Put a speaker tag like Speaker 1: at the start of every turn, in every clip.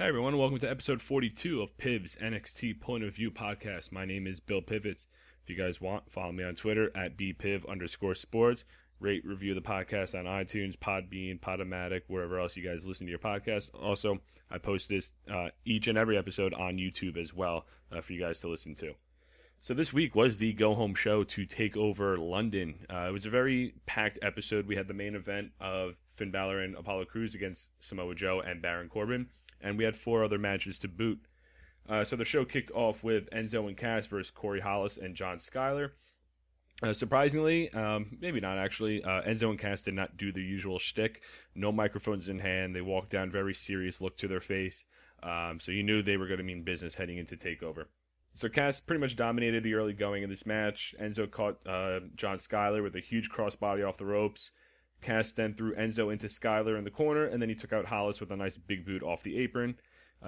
Speaker 1: Hi everyone, welcome to episode 42 of Piv's NXT Point of View podcast. My name is Bill Pivets. If you guys want, follow me on Twitter at bpiv_sports. Rate, review the podcast on iTunes, Podbean, Podomatic, wherever else you guys listen to your podcast. Also, I post this each and every episode on YouTube as well for you guys to listen to. So this week was the go-home show to take over London. It was a very packed episode. We had the main event of Finn Balor and Apollo Crews against Samoa Joe and Baron Corbin. And we had 4 other matches to boot. So the show kicked off with Enzo and Cass versus Corey Hollis and John Skyler. Surprisingly, maybe not actually, Enzo and Cass did not do the usual shtick. No microphones in hand. They walked down, very serious look to their face. So you knew they were going to mean business heading into TakeOver. So Cass pretty much dominated the early going of this match. Enzo caught John Skyler with a huge crossbody off the ropes. Cass then threw Enzo into Skyler in the corner, and then he took out Hollis with a nice big boot off the apron.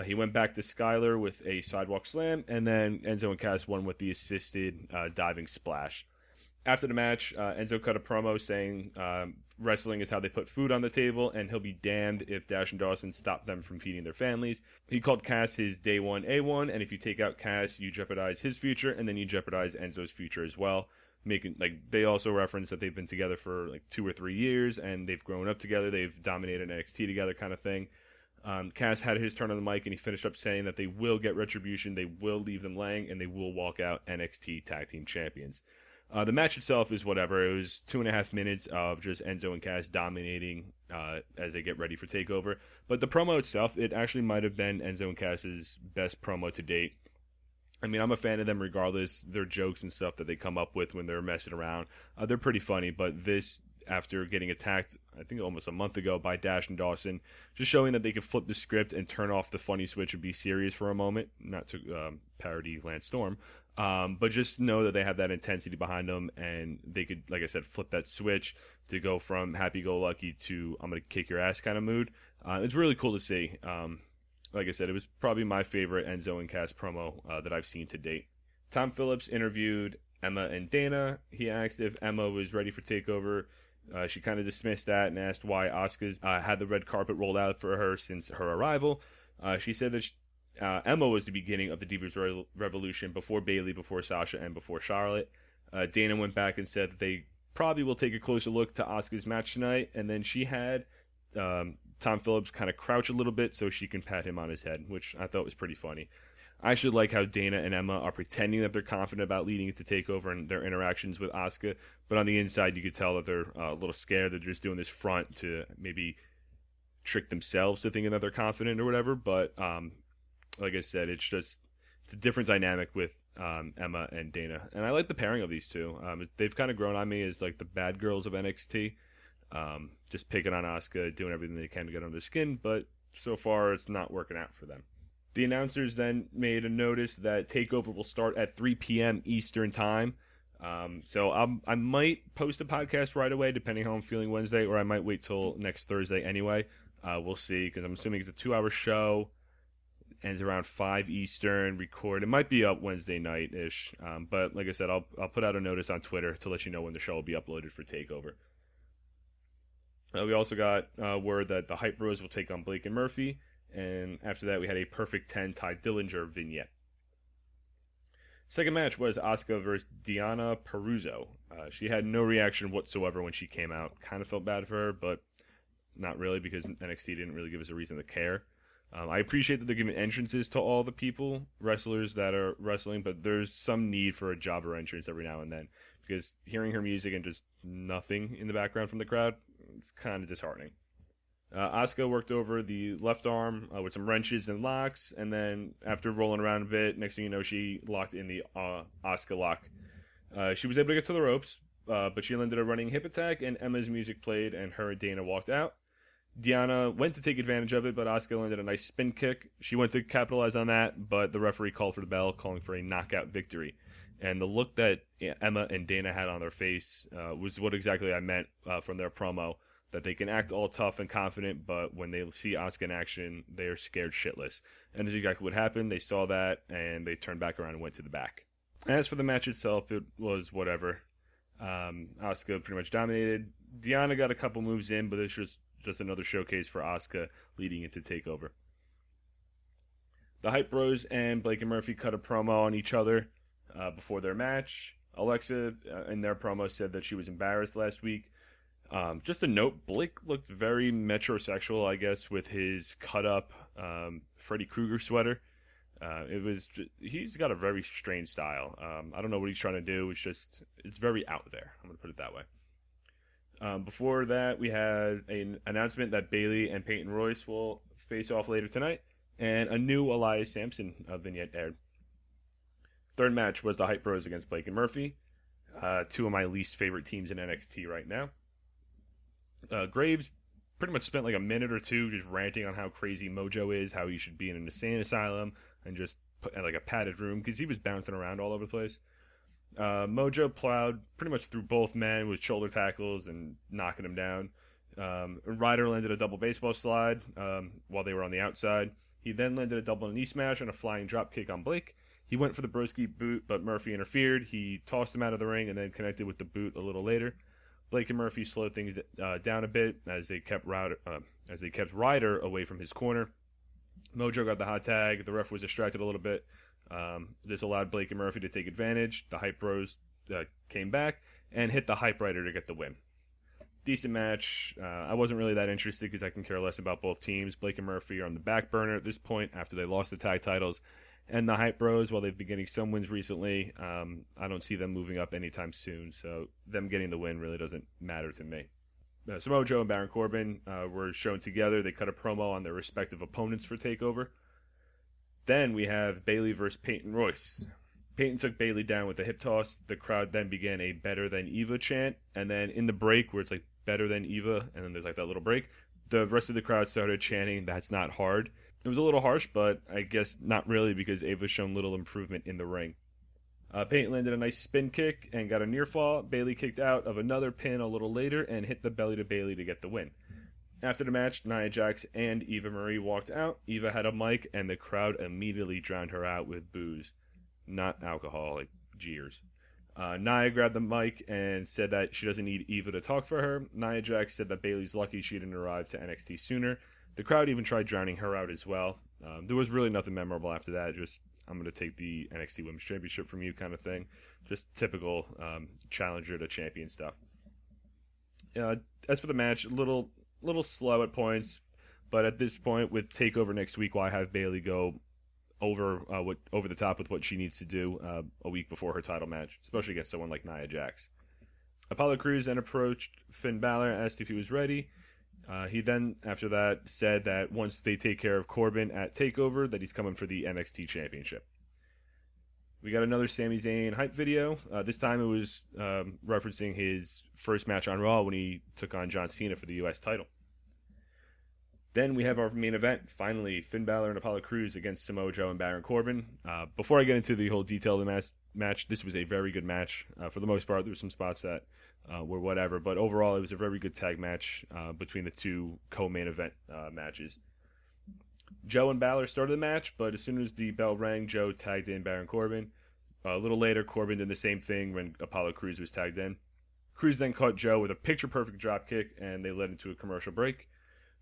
Speaker 1: He went back to Skyler with a sidewalk slam, and then Enzo and Cass won with the assisted diving splash. After the match, Enzo cut a promo saying wrestling is how they put food on the table, and he'll be damned if Dash and Dawson stop them from feeding their families. He called Cass his day one A1, and if you take out Cass, you jeopardize his future, and then you jeopardize Enzo's future as well. They also reference that they've been together for 2 or 3 years and they've grown up together. They've dominated NXT together, kind of thing. Cass had his turn on the mic and he finished up saying that they will get retribution, they will leave them laying, and they will walk out NXT Tag Team Champions. The match itself is whatever. It was 2.5 minutes of just Enzo and Cass dominating as they get ready for TakeOver. But the promo itself, it actually might have been Enzo and Cass's best promo to date. I mean, I'm a fan of them regardless. Their jokes and stuff that they come up with when they're messing around, they're pretty funny. But this, after getting attacked, I think almost a month ago by Dash and Dawson, just showing that they could flip the script and turn off the funny switch and be serious for a moment. Not to parody Lance Storm, but just know that they have that intensity behind them, and they could, like I said, flip that switch to go from happy-go-lucky to I'm going to kick your ass kind of mood. It's really cool to see. Like I said, it was probably my favorite Enzo and Cass promo that I've seen to date. Tom Phillips interviewed Emma and Dana. He asked if Emma was ready for TakeOver. She kind of dismissed that and asked why Asuka's had the red carpet rolled out for her since her arrival. She said that Emma was the beginning of the Divas Revolution before Bayley, before Sasha, and before Charlotte. Dana went back and said that they probably will take a closer look to Asuka's match tonight, and then she had Tom Phillips kind of crouch a little bit so she can pat him on his head, which I thought was pretty funny. I actually like how Dana and Emma are pretending that they're confident about leading it to TakeOver and their interactions with Asuka, but on the inside you could tell that they're a little scared. They're just doing this front to maybe trick themselves to thinking that they're confident or whatever, but like I said, it's a different dynamic with Emma and Dana, and I like the pairing of these two. They've kind of grown on me as like the bad girls of NXT. Just picking on Asuka, doing everything they can to get under their skin, but so far it's not working out for them. The announcers then made a notice that TakeOver will start at 3 p.m. Eastern Time. So I might post a podcast right away, depending how I'm feeling Wednesday, or I might wait till next Thursday anyway. We'll see, because I'm assuming it's a 2-hour show. Ends around 5 Eastern, record. It might be up Wednesday night-ish, but like I said, I'll put out a notice on Twitter to let you know when the show will be uploaded for TakeOver. We also got word that the Hype Bros will take on Blake and Murphy, and after that we had a Perfect 10 Ty Dillinger vignette. Second match was Asuka versus Deonna Purrazzo. She had no reaction whatsoever when she came out. Kind of felt bad for her, but not really, because NXT didn't really give us a reason to care. I appreciate that they're giving entrances to all the wrestlers that are wrestling, but there's some need for a jobber entrance every now and then, because hearing her music and just nothing in the background from the crowd, it's kind of disheartening. Asuka worked over the left arm with some wrenches and locks, and then after rolling around a bit, next thing you know, she locked in the Asuka lock. She was able to get to the ropes, but she landed a running hip attack, and Emma's music played, and her and Dana walked out. Deonna went to take advantage of it, but Asuka landed a nice spin kick. She went to capitalize on that, but the referee called for the bell, calling for a knockout victory. And the look that Emma and Dana had on their face was what exactly I meant from their promo, that they can act all tough and confident, but when they see Asuka in action, they are scared shitless. And that's exactly what happened. They saw that, and they turned back around and went to the back. As for the match itself, it was whatever. Asuka pretty much dominated. Deonna got a couple moves in, but it's just another showcase for Asuka leading into TakeOver. The Hype Bros and Blake and Murphy cut a promo on each other before their match. Alexa, in their promo, said that she was embarrassed last week. Just a note, Blake looked very metrosexual, I guess, with his cut-up Freddy Krueger sweater. He's got a very strange style. I don't know what he's trying to do. It's very out there. I'm going to put it that way. Before that, we had an announcement that Bayley and Peyton Royce will face off later tonight, and a new Elias Sampson vignette aired. Third match was the Hype Bros against Blake and Murphy, two of my least favorite teams in NXT right now. Graves pretty much spent like a minute or two just ranting on how crazy Mojo is, how he should be in an insane asylum, and just put in like a padded room because he was bouncing around all over the place. Mojo plowed pretty much through both men with shoulder tackles and knocking them down. Ryder landed a double baseball slide while they were on the outside. He then landed a double knee smash and a flying drop kick on Blake. He went for the broski boot, but Murphy interfered. He tossed him out of the ring and then connected with the boot a little later. Blake and Murphy slowed things down a bit as they kept Ryder away from his corner. Mojo got the hot tag. The ref was distracted a little bit. This allowed Blake and Murphy to take advantage. The Hype Bros came back and hit the Hype Rider to get the win. Decent match. I wasn't really that interested because I can care less about both teams. Blake and Murphy are on the back burner at this point after they lost the tag titles. And the Hype Bros, while they've been getting some wins recently, I don't see them moving up anytime soon. So them getting the win really doesn't matter to me. Samoa Joe and Baron Corbin were shown together. They cut a promo on their respective opponents for TakeOver. Then we have Bayley versus Peyton Royce. Peyton took Bayley down with a hip toss. The crowd then began a better than Eva chant. And then in the break where it's like better than Eva, and then there's like that little break, the rest of the crowd started chanting, "That's not hard." It was a little harsh, but I guess not really because Ava's shown little improvement in the ring. Peyton landed a nice spin kick and got a near fall. Bayley kicked out of another pin a little later and hit the belly to Bayley to get the win. After the match, Nia Jax and Eva Marie walked out. Eva had a mic, and the crowd immediately drowned her out with booze. Not alcohol, like jeers. Nia grabbed the mic and said that she doesn't need Eva to talk for her. Nia Jax said that Bayley's lucky she didn't arrive to NXT sooner. The crowd even tried drowning her out as well. There was really nothing memorable after that. Just, I'm going to take the NXT Women's Championship from you kind of thing. Just typical challenger to champion stuff. As for the match, a little slow at points. But at this point, with TakeOver next week, why have Bayley go over the top with what she needs to do a week before her title match, especially against someone like Nia Jax. Apollo Crews then approached Finn Balor, asked if he was ready. He then, after that, said that once they take care of Corbin at TakeOver, that he's coming for the NXT Championship. We got another Sami Zayn hype video. This time it was referencing his first match on Raw when he took on John Cena for the U.S. title. Then we have our main event, finally, Finn Balor and Apollo Crews against Samoa Joe and Baron Corbin. Before I get into the whole detail of the match, this was a very good match. For the most part, there were some spots that were whatever, but overall it was a very good tag match between the two co-main event matches. Joe and Balor started the match, but as soon as the bell rang, Joe tagged in Baron Corbin. A little later, Corbin did the same thing when Apollo Crews was tagged in. Crews then caught Joe with a picture-perfect dropkick, and they led into a commercial break.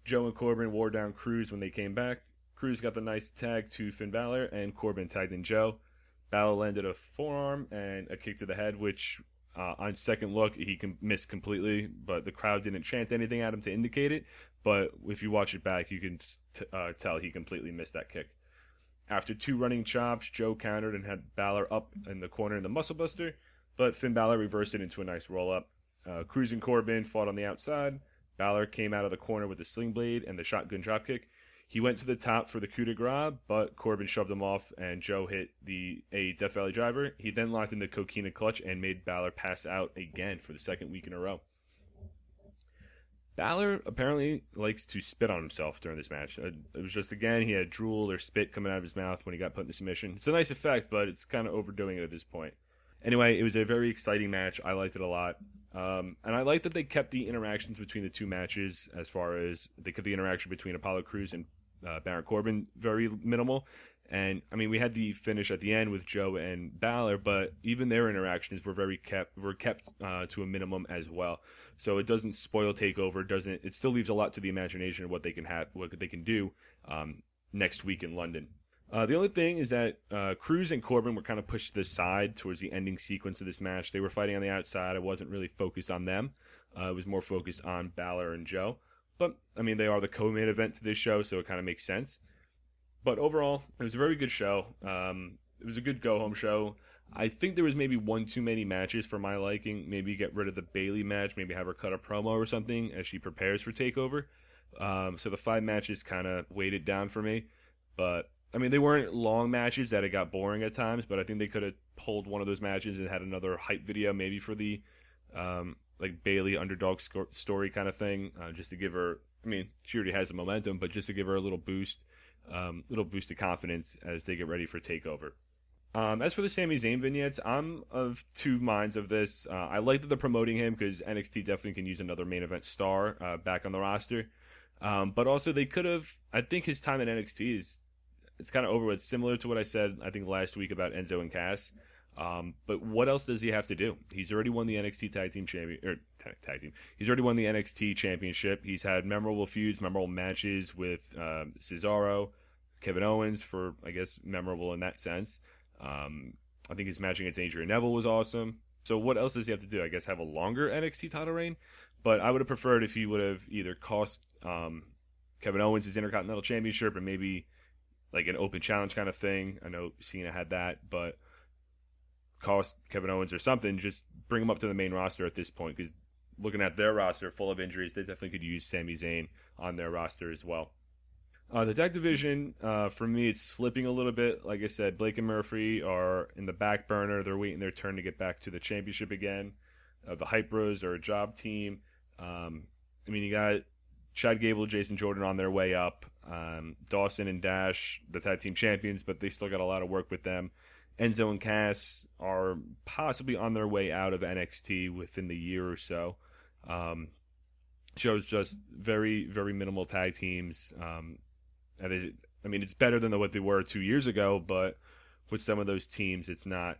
Speaker 1: Joe and Corbin wore down Crews when they came back. Crews got the nice tag to Finn Balor, and Corbin tagged in Joe. Balor landed a forearm and a kick to the head, which on second look he missed completely, but the crowd didn't chant anything at him to indicate it. But if you watch it back, you can tell he completely missed that kick. After two running chops, Joe countered and had Balor up in the corner in the Muscle Buster, but Finn Balor reversed it into a nice roll-up. Crews and Corbin fought on the outside. Balor came out of the corner with the sling blade and the shotgun dropkick. He went to the top for the coup de grace, but Corbin shoved him off, and Joe hit a Death Valley driver. He then locked in the Coquina clutch and made Balor pass out again for the second week in a row. Balor apparently likes to spit on himself during this match. It was just, again, he had drool or spit coming out of his mouth when he got put into submission. It's a nice effect, but it's kind of overdoing it at this point. Anyway, it was a very exciting match. I liked it a lot. And I like that they kept the interactions between the two matches, as far as they kept the interaction between Apollo Crews and Baron Corbin very minimal. And, I mean, we had the finish at the end with Joe and Balor, but even their interactions were kept to a minimum as well. So it doesn't spoil TakeOver. It still leaves a lot to the imagination of what they can do next week in London. The only thing is that Cruz and Corbin were kind of pushed to the side towards the ending sequence of this match. They were fighting on the outside. I wasn't really focused on them. It was more focused on Balor and Joe. But, I mean, they are the co-main event to this show, so it kind of makes sense. But overall, it was a very good show. It was a good go-home show. I think there was maybe one too many matches for my liking. Maybe get rid of the Bayley match. Maybe have her cut a promo or something as she prepares for TakeOver. So the 5 matches kind of weighed it down for me. But, I mean, they weren't long matches that it got boring at times. But I think they could have pulled one of those matches and had another hype video maybe for the like Bayley underdog story kind of thing. Just to give her, I mean, she already has the momentum, but just to give her a little boost of confidence as they get ready for TakeOver. As for the Sami Zayn vignettes, I'm of two minds of this. I like that they're promoting him because NXT definitely can use another main event star back on the roster. But also they could have, I think his time in NXT it's kind of over with, similar to what I said, I think last week about Enzo and Cass. But what else does he have to do? He's already won the NXT tag team. He's already won the NXT championship. He's had memorable feuds, memorable matches with Cesaro, Kevin Owens for, I guess, memorable in that sense. I think his match against Adrian Neville was awesome. So what else does he have to do? I guess have a longer NXT title reign. But I would have preferred if he would have either cost Kevin Owens his Intercontinental Championship or maybe like an open challenge kind of thing. I know Cena had that, but cost Kevin Owens or something. Just bring him up to the main roster at this point, because looking at their roster full of injuries, they definitely could use Sami Zayn on their roster as well. The tag division, for me, it's slipping a little bit. Like I said, Blake and Murphy are in the back burner. They're waiting their turn to get back to the championship again. The Hype Bros are a job team. I mean, you got Chad Gable, Jason Jordan on their way up. Dawson and Dash, the tag team champions, but they still got a lot of work with them. Enzo and Cass are possibly on their way out of NXT within the year or so. Shows just very, very minimal tag teams. I mean, it's better than what they were 2 years ago, but with some of those teams, it's not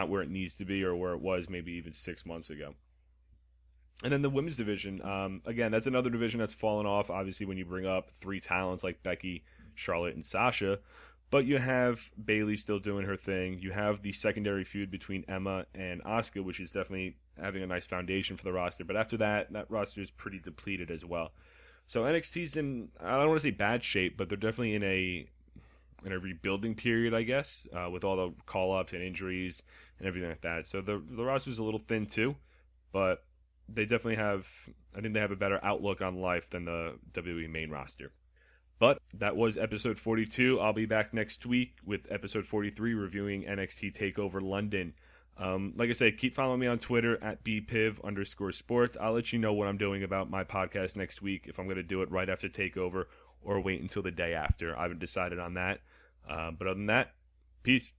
Speaker 1: where it needs to be or where it was maybe even 6 months ago. And then the women's division, again, that's another division that's fallen off, obviously, when you bring up 3 talents like Becky, Charlotte, and Sasha. But you have Bayley still doing her thing. You have the secondary feud between Emma and Asuka, which is definitely having a nice foundation for the roster. But after that roster is pretty depleted as well. So NXT's in, I don't want to say bad shape, but they're definitely in a rebuilding period, I guess, with all the call-ups and injuries and everything like that. So the roster's a little thin too, but they definitely have, I think they have a better outlook on life than the WWE main roster. But that was episode 42. I'll be back next week with episode 43 reviewing NXT TakeOver London. Like I said, keep following me on Twitter at bpiv_sports. I'll let you know what I'm doing about my podcast next week, if I'm going to do it right after TakeOver or wait until the day after. I haven't decided on that. But other than that, peace.